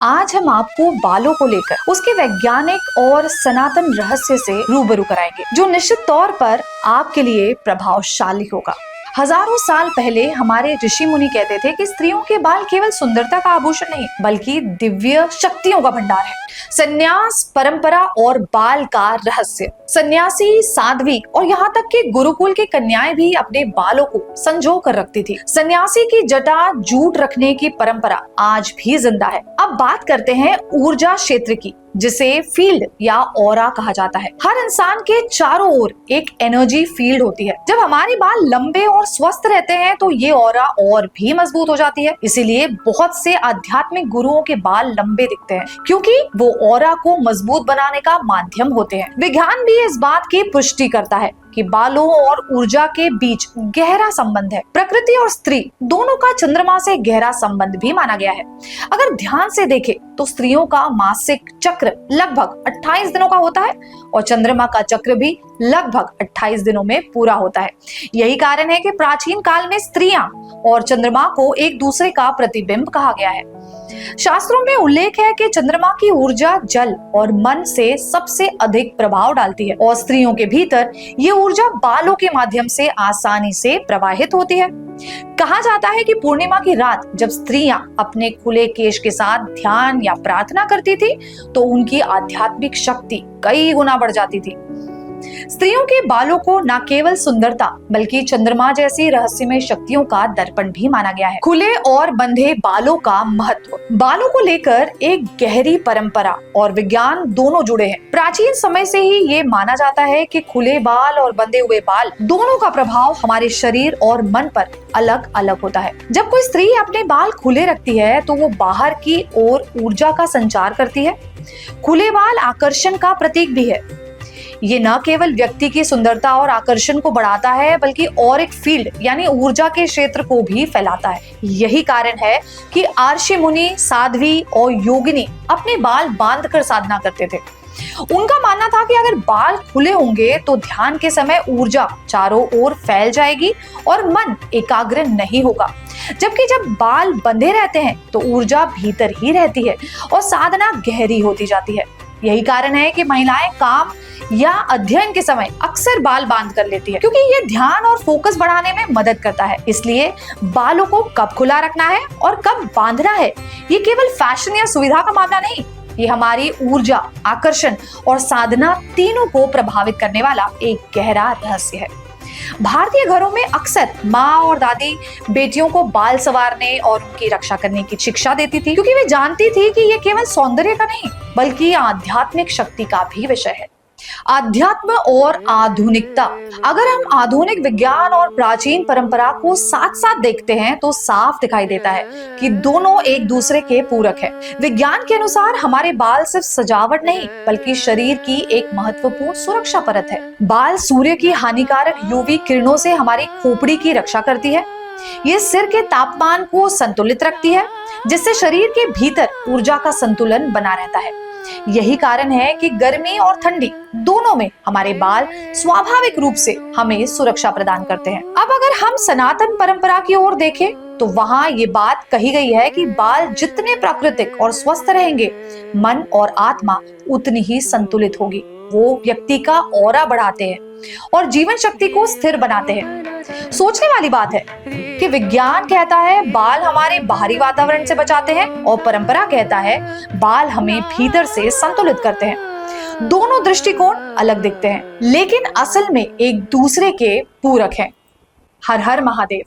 आज हम आपको बालों को लेकर उसके वैज्ञानिक और सनातन रहस्य से रूबरू कराएंगे, जो निश्चित तौर पर आपके लिए प्रभावशाली होगा। हजारों साल पहले हमारे ऋषि मुनि कहते थे कि स्त्रियों के बाल केवल सुंदरता का आभूषण नहीं, बल्कि दिव्य शक्तियों का भंडार है। संन्यास, परंपरा और बाल का रहस्य। सन्यासी, साध्वी और यहाँ तक कि गुरुकुल की कन्याएं भी अपने बालों को संजो कर रखती थी। सन्यासी की जटा जूट रखने की परंपरा आज भी जिंदा है। अब बात करते हैं ऊर्जा क्षेत्र की, जिसे फील्ड या ऑरा कहा जाता है। हर इंसान के चारों ओर एक एनर्जी फील्ड होती है। जब हमारे बाल लंबे और स्वस्थ रहते हैं तो ये ऑरा और भी मजबूत हो जाती है। इसीलिए बहुत से आध्यात्मिक गुरुओं के बाल लंबे दिखते हैं, क्योंकि वो ऑरा को मजबूत बनाने का माध्यम होते हैं। विज्ञान भी इस बात की पुष्टि करता है कि बालों और ऊर्जा के बीच गहरा संबंध है। प्रकृति और स्त्री दोनों का चंद्रमा से गहरा संबंध भी माना गया है। अगर ध्यान से देखें तो स्त्रियों का मासिक चक्र लगभग 28 दिनों का होता है और चंद्रमा का चक्र भी लगभग 28 दिनों में पूरा होता है। यही कारण है कि प्राचीन काल में स्त्रियां और चंद्रमा को एक दूसरे का प्रतिबिंब कहा गया है। शास्त्रों में उल्लेख है कि चंद्रमा की ऊर्जा जल और मन से सबसे अधिक प्रभाव डालती है और स्त्रियों के भीतर ये ऊर्जा बालों के माध्यम से आसानी से प्रवाहित होती है। कहा जाता है कि पूर्णिमा की रात जब स्त्रियां अपने खुले केश के साथ ध्यान या प्रार्थना करती थी तो उनकी आध्यात्मिक शक्ति कई गुना बढ़ जाती थी। स्त्रियों के बालों को न केवल सुंदरता बल्कि चंद्रमा जैसी रहस्यमय शक्तियों का दर्पण भी माना गया है। खुले और बंधे बालों का महत्व। बालों को लेकर एक गहरी परंपरा और विज्ञान दोनों जुड़े हैं। प्राचीन समय से ही ये माना जाता है कि खुले बाल और बंधे हुए बाल दोनों का प्रभाव हमारे शरीर और मन पर अलग अलग होता है। जब कोई स्त्री अपने बाल खुले रखती है तो वो बाहर की ओर ऊर्जा का संचार करती है। खुले बाल आकर्षण का प्रतीक भी है। ये न केवल व्यक्ति की सुंदरता और आकर्षण को बढ़ाता है, बल्कि और एक फील्ड यानी ऊर्जा के क्षेत्र को भी फैलाता है। यही कारण है कि आर्षि मुनि, साध्वी और योगिनी अपने बाल बांध कर साधना करते थे। उनका मानना था कि अगर बाल खुले होंगे तो ध्यान के समय ऊर्जा चारों ओर फैल जाएगी और मन एकाग्र नहीं होगा। जबकि जब बाल बंधे रहते हैं तो ऊर्जा भीतर ही रहती है और साधना गहरी होती जाती है। यही कारण है कि महिलाएं काम या अध्ययन के समय अक्सर बाल बांध कर लेती है, क्योंकि ये ध्यान और फोकस बढ़ाने में मदद करता है। इसलिए बालों को कब खुला रखना है और कब बांधना है, ये केवल फैशन या सुविधा का मामला नहीं, ये हमारी ऊर्जा, आकर्षण और साधना तीनों को प्रभावित करने वाला एक गहरा रहस्य है। भारतीय घरों में अक्सर माँ और दादी बेटियों को बाल संवारने और उनकी रक्षा करने की शिक्षा देती थी, क्योंकि वे जानती थी कि ये केवल सौंदर्य का नहीं बल्कि आध्यात्मिक शक्ति का भी विषय है। अध्यात्म और आधुनिकता। अगर हम आधुनिक विज्ञान और प्राचीन परंपरा को साथ साथ देखते हैं तो साफ दिखाई देता है कि दोनों एक दूसरे के पूरक हैं। विज्ञान के अनुसार हमारे बाल सिर्फ सजावट नहीं बल्कि शरीर की एक महत्वपूर्ण सुरक्षा परत है। बाल सूर्य की हानिकारक यूवी किरणों से हमारी खोपड़ी की रक्षा करती है। ये सिर के तापमान को संतुलित रखती है, जिससे शरीर के भीतर ऊर्जा का संतुलन बना रहता है। यही कारण है कि गर्मी और ठंडी दोनों में हमारे बाल स्वाभाविक रूप से हमें सुरक्षा प्रदान करते हैं। अब अगर हम सनातन परंपरा की ओर देखें तो वहाँ ये बात कही गई है कि बाल जितने प्राकृतिक और स्वस्थ रहेंगे, मन और आत्मा उतनी ही संतुलित होगी। वो व्यक्ति का ऑरा बढ़ाते हैं और जीवन शक्ति को स्थिर बनाते हैं। सोचने वाली बात है कि विज्ञान कहता है बाल हमारे बाहरी वातावरण से बचाते हैं और परंपरा कहता है बाल हमें भीतर से संतुलित करते हैं। दोनों दृष्टिकोण अलग दिखते हैं, लेकिन असल में एक दूसरे के पूरक हैं। हर हर महादेव।